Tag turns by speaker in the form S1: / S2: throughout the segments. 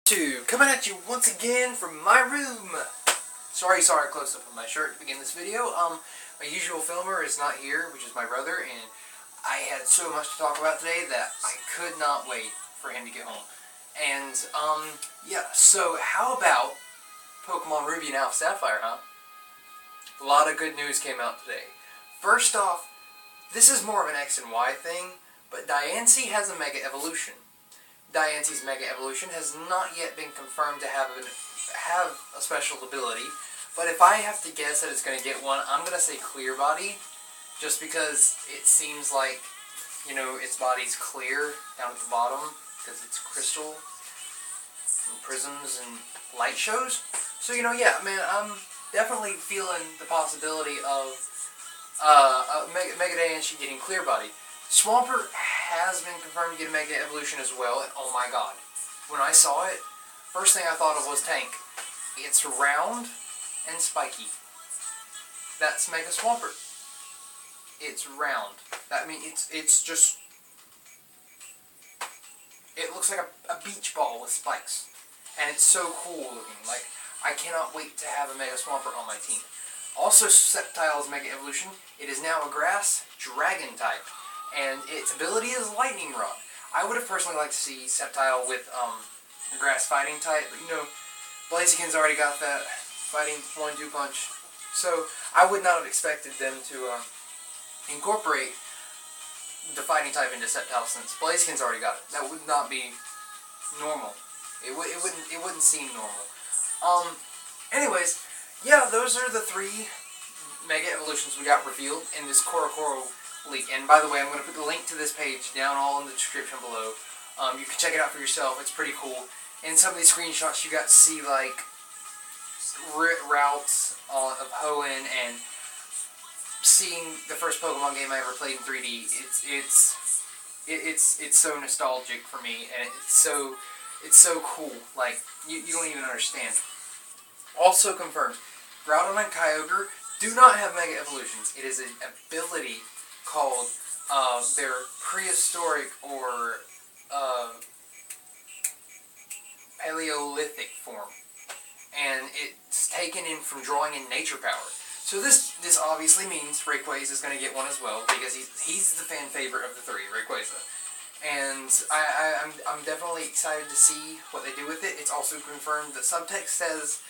S1: Coming at you once again from my room. Sorry, close up on my shirt to begin this video. My usual filmer is not here, which is my brother, and I had so much to talk about today that I could not wait for him to get home. And, yeah, so how about Pokemon Ruby and Alpha Sapphire, huh? A lot of good news came out today. First off, this is more of an X and Y thing, but Diancie has a Mega Evolution. Diancie's Mega Evolution has not yet been confirmed to have a special ability, but if I have to guess that it's going to get one, I'm going to say Clear Body, just because it seems like, you know, its body's clear down at the bottom, because it's crystal, and prisms, and light shows. So, you know, yeah, man, I'm definitely feeling the possibility of Mega Diancie getting Clear Body. Swampert has been confirmed to get a Mega Evolution as well, and oh my god. When I saw it, first thing I thought of was Tank. It's round and spiky. That's Mega Swampert. It's round. I mean, it's just... It looks like a beach ball with spikes. And it's so cool looking. Like, I cannot wait to have a Mega Swampert on my team. Also, Sceptile's Mega Evolution, it is now a Grass Dragon type. And its ability is Lightning Rod. I would have personally liked to see Sceptile with a Grass Fighting type, but you know, Blaziken's already got that Fighting 1-2 punch. So I would not have expected them to incorporate the Fighting type into Sceptile since Blaziken's already got it. That would not be normal. It wouldn't seem normal. Anyways, yeah, those are the 3 Mega Evolutions we got revealed in this Korokoro leak. And by the way, I'm going to put the link to this page down all in the description below. You can check it out for yourself. It's pretty cool. In some of these screenshots, you got to see like routes of Hoenn and seeing the first Pokemon game I ever played in 3D. It's so nostalgic for me, and it's so cool. Like you don't even understand. Also confirmed, Groudon and Kyogre do not have Mega Evolutions. It is an ability called their prehistoric or Paleolithic form, and it's taken in from drawing in Nature Power. So this obviously means Rayquaza is going to get one as well, because he's the fan favorite of the 3, Rayquaza, and I'm definitely excited to see what they do with it. It's also confirmed that Subtext says,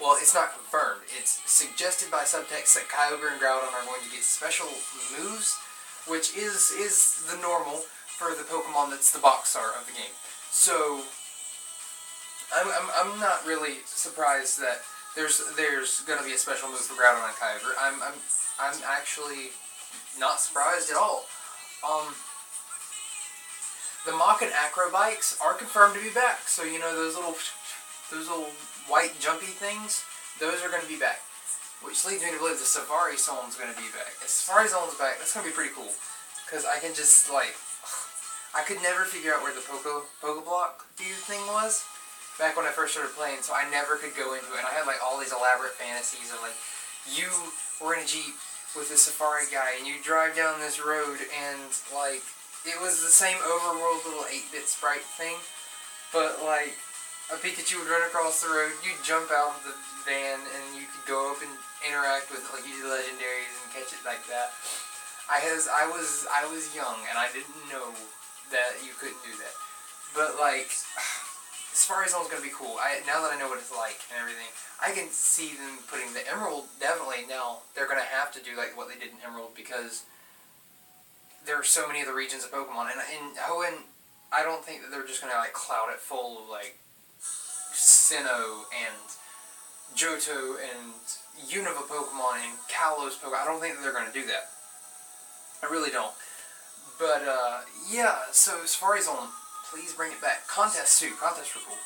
S1: well, it's not confirmed. It's suggested by Subtext that Kyogre and Groudon are going to get special moves, which is the normal for the Pokemon that's the box art of the game. So I'm not really surprised that there's going to be a special move for Groudon and Kyogre. I'm actually not surprised at all. The Mach and Acro bikes are confirmed to be back. So you know those little white jumpy things, those are going to be back. Which leads me to believe the Safari Zone's going to be back. If Safari Zone's back, that's going to be pretty cool. Because I can just, like... I could never figure out where the Pokeblock view thing was back when I first started playing, so I never could go into it. And I had, like, all these elaborate fantasies of, like, you were in a Jeep with a Safari guy, and you drive down this road, and, like, it was the same overworld little 8-bit sprite thing, but, like, a Pikachu would run across the road, you'd jump out of the van, and you could go up and interact with it like you do legendaries and catch it like that. I was young, and I didn't know that you couldn't do that. But, like, Safari Zone's gonna be cool. Now that I know what it's like and everything, I can see them putting the Emerald, definitely now, they're gonna have to do, like, what they did in Emerald, because there are so many of the regions of Pokemon, and in Hoenn, I don't think that they're just gonna, like, cloud it full of, like, Sinnoh and Johto and Unova Pokemon and Kalos Pokemon. I don't think that they're going to do that. I really don't. But, yeah, so Safari Zone, please bring it back. Contests, too. Contests were cool.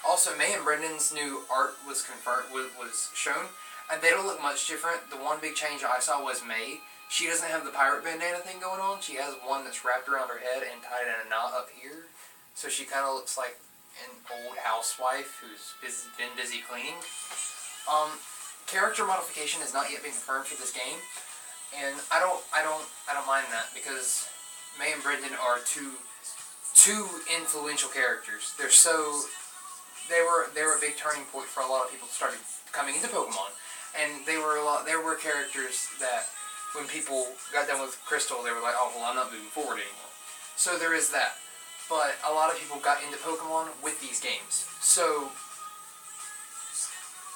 S1: Also, May and Brendan's new art was confirmed, was shown, and they don't look much different. The one big change I saw was May. She doesn't have the pirate bandana thing going on. She has one that's wrapped around her head and tied in a knot up here. So she kind of looks like an old housewife who's been busy cleaning. Character modification has not yet been confirmed for this game, and I don't mind that, because May and Brendan are two two influential characters. They were a big turning point for a lot of people who started coming into Pokemon, and there were characters that when people got done with Crystal, they were like, oh well, I'm not moving forward anymore. So there is that. But a lot of people got into Pokemon with these games. So,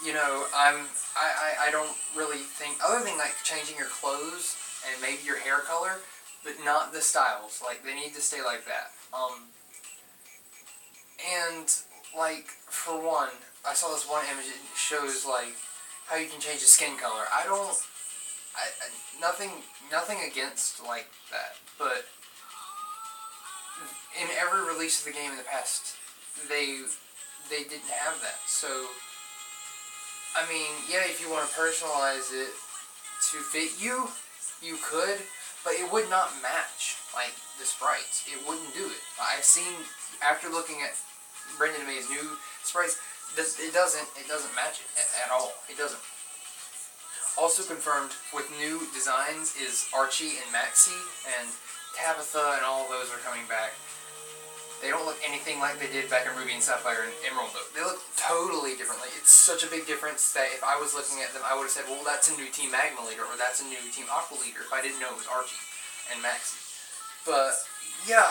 S1: you know, I don't really think, other than like changing your clothes and maybe your hair color, but not the styles. Like, they need to stay like that. And like, for one, I saw this one image, it shows like how you can change the skin color. Nothing against like that, but in every release of the game in the past, they didn't have that. So, I mean, yeah, if you want to personalize it to fit you, you could, but it would not match like the sprites. It wouldn't do it. I've seen, after looking at Brendan and May's new sprites, it doesn't match it at all. It doesn't. Also confirmed with new designs is Archie and Maxie, and Tabitha and all of those are coming back. They don't look anything like they did back in Ruby and Sapphire and Emerald though. They look totally differently. It's such a big difference that if I was looking at them, I would have said, well, that's a new Team Magma leader, or that's a new Team Aqua leader, if I didn't know it was Archie and Maxie. But yeah,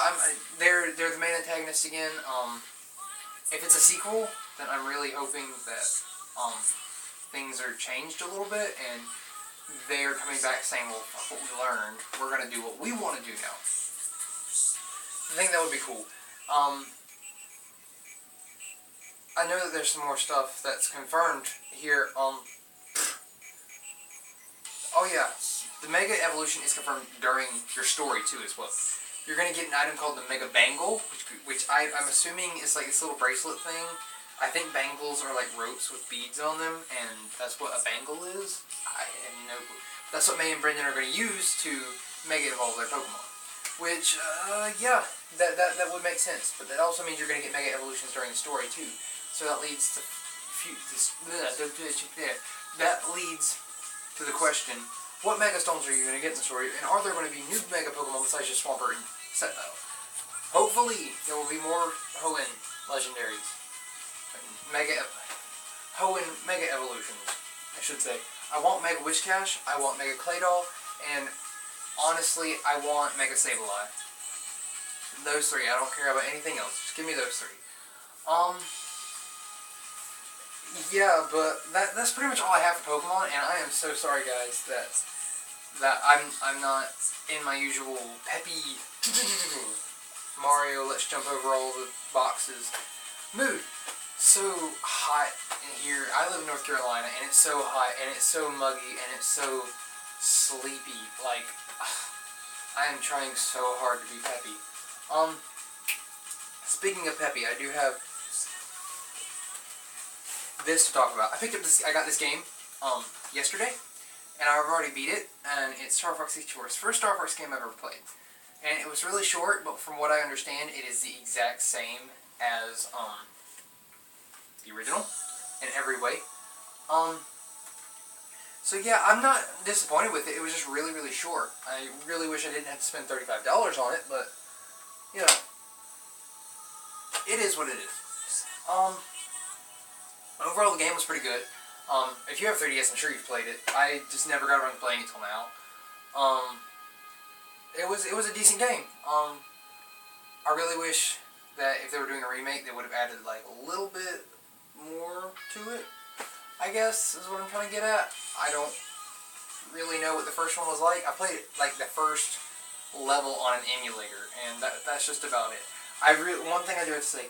S1: they're the main antagonists again. If it's a sequel, then I'm really hoping that things are changed a little bit, and they are coming back saying, well, fuck what we learned, we're going to do what we want to do now. I think that would be cool. I know that there's some more stuff that's confirmed here. Oh yeah, the Mega Evolution is confirmed during your story too as well. You're going to get an item called the Mega Bangle, which I'm assuming is like this little bracelet thing. I think bangles are like ropes with beads on them, and that's what a bangle is. I have no clue. That's what May and Brendan are going to use to Mega Evolve their Pokemon. Which, yeah, that would make sense. But that also means you're going to get Mega Evolutions during the story too. So that leads to that leads to the question: what Mega Stones are you going to get in the story, and are there going to be new Mega Pokemon besides just Swampert and Sceptile? Hopefully, there will be more Hoenn legendaries. Hoenn Mega Evolutions, I should say. I want Mega Whiscash, I want Mega Claydol, and honestly, I want Mega Sableye. Those three, I don't care about anything else. Just give me those three. Yeah, but that's pretty much all I have for Pokemon, and I am so sorry, guys, that I'm not in my usual peppy Mario, let's jump over all the boxes mood. So hot in here. I live in North Carolina, and it's so hot, and it's so muggy, and it's so sleepy. Like, I am trying so hard to be peppy. Speaking of peppy, I do have this to talk about. I got this game, yesterday, and I've already beat it, and it's Star Fox 64. It's the first Star Fox game I've ever played. And it was really short, but from what I understand, it is the exact same as, the original, in every way. So yeah, I'm not disappointed with it. It was just really, really short. I really wish I didn't have to spend $35 on it, but, you know, it is what it is. Overall, the game was pretty good. If you have 3DS, I'm sure you've played it. I just never got around to playing it till now. It was a decent game. I really wish that if they were doing a remake, they would have added like a little bit more to it, I guess, is what I'm trying to get at. I don't really know what the first one was like. I played it like the first level on an emulator, and that's just about it. One thing I do have to say,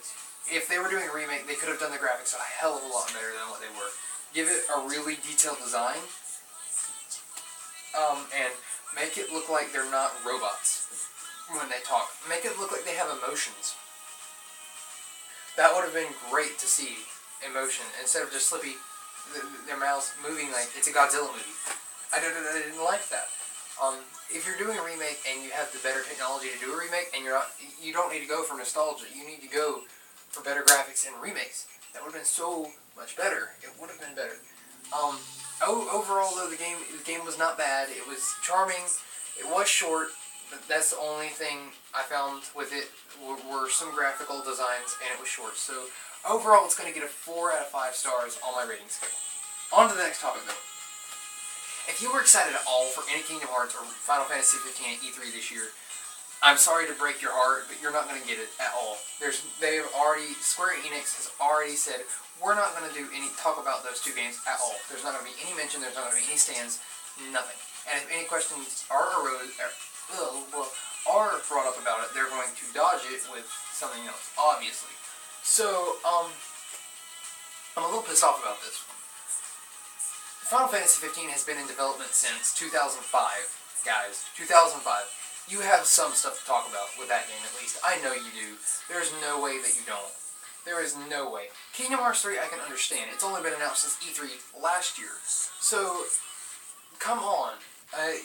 S1: if they were doing a remake, they could have done the graphics a hell of a lot better than what they were. Give it a really detailed design, and make it look like they're not robots when they talk. Make it look like they have emotions. That would have been great to see, emotion, instead of just Slippy, their mouths moving like it's a Godzilla movie. I didn't like that. If you're doing a remake and you have the better technology to do a remake, and you don't need to go for nostalgia, you need to go for better graphics and remakes. That would have been so much better. It would have been better. Overall though, the game was not bad. It was charming. It was short. That's the only thing I found with it were some graphical designs, and it was short. So overall, it's going to get a 4 out of 5 stars on my rating scale. On to the next topic, though. If you were excited at all for any Kingdom Hearts or Final Fantasy 15 at E3 this year, I'm sorry to break your heart, but you're not going to get it at all. Square Enix has already said, we're not going to talk about those two games at all. There's not going to be any mention, there's not going to be any stands, nothing. And if any questions are brought up about it, they're going to dodge it with something else, obviously. So, I'm a little pissed off about this one. Final Fantasy 15 has been in development since 2005, guys. 2005. You have some stuff to talk about with that game, at least. I know you do. There's no way that you don't. There is no way. Kingdom Hearts 3, I can understand. It's only been announced since E3 last year. So, come on. At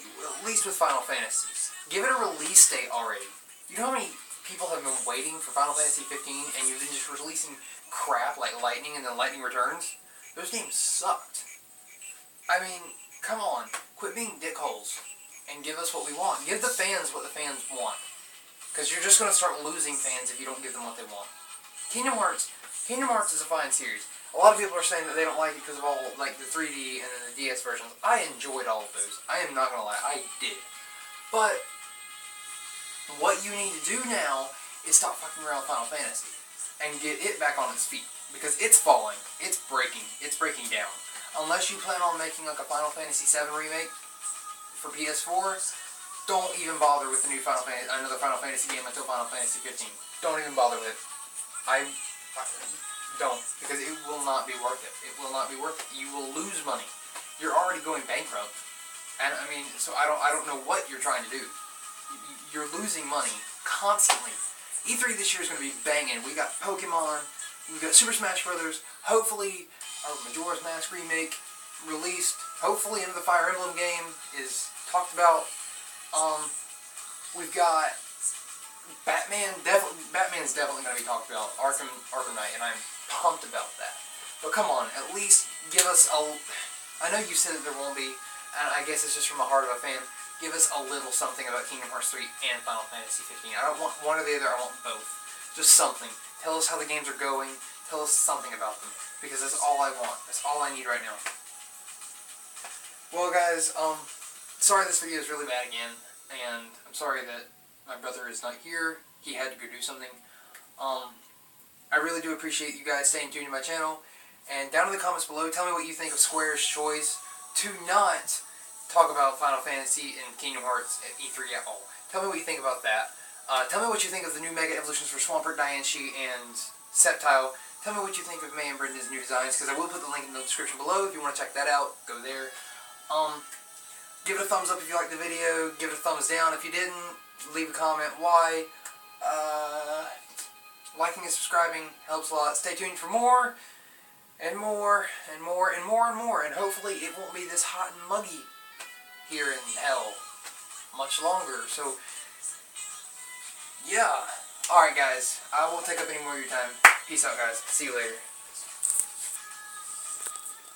S1: least with Final Fantasy. Give it a release date already. You know how many people have been waiting for Final Fantasy 15 and you've been just releasing crap like Lightning and then Lightning Returns? Those games sucked. I mean, come on. Quit being dickholes. And give us what we want. Give the fans what the fans want. Because you're just going to start losing fans if you don't give them what they want. Kingdom Hearts is a fine series. A lot of people are saying that they don't like it because of all, like, the 3D and then the DS versions. I enjoyed all of those. I am not going to lie. I did. But what you need to do now is stop fucking around with Final Fantasy. And get it back on its feet. Because it's falling. It's breaking. It's breaking down. Unless you plan on making, like, a Final Fantasy VII remake for PS4, don't even bother with the new another Final Fantasy game until Final Fantasy 15. Don't even bother with it. I don't, because it will not be worth it. It will not be worth it. You will lose money. You're already going bankrupt, and I mean, so I don't know what you're trying to do. You're losing money constantly. E3 this year is going to be banging. We got Pokemon, we got Super Smash Brothers. Hopefully, our Majora's Mask remake released. Hopefully, the Fire Emblem game is talked about. We've got Batman. Batman's definitely going to be talked about. Arkham Knight, and I'm pumped about that. But come on, at least give us a. I know you said that there won't be, and I guess it's just from the heart of a fan. Give us a little something about Kingdom Hearts 3 and Final Fantasy 15. I don't want one or the other. I want both. Just something. Tell us how the games are going. Tell us something about them, because that's all I want. That's all I need right now. Well, guys, sorry this video is really bad again, and I'm sorry that my brother is not here. He had to go do something. I really do appreciate you guys staying tuned to my channel, and down in the comments below, tell me what you think of Square's choice to not talk about Final Fantasy and Kingdom Hearts at E3 at all. Tell me what you think about that. Tell me what you think of the new Mega Evolutions for Swampert, Diancie, and Sceptile. Tell me what you think of May and Brendan's new designs, because I will put the link in the description below. If you want to check that out, go there. Give it a thumbs up if you liked the video. Give it a thumbs down if you didn't. Leave a comment why. Liking and subscribing helps a lot. Stay tuned for more, and more, and more, and more, and more. And hopefully it won't be this hot and muggy here in hell much longer. So, yeah. Alright, guys. I won't take up any more of your time. Peace out, guys. See you later.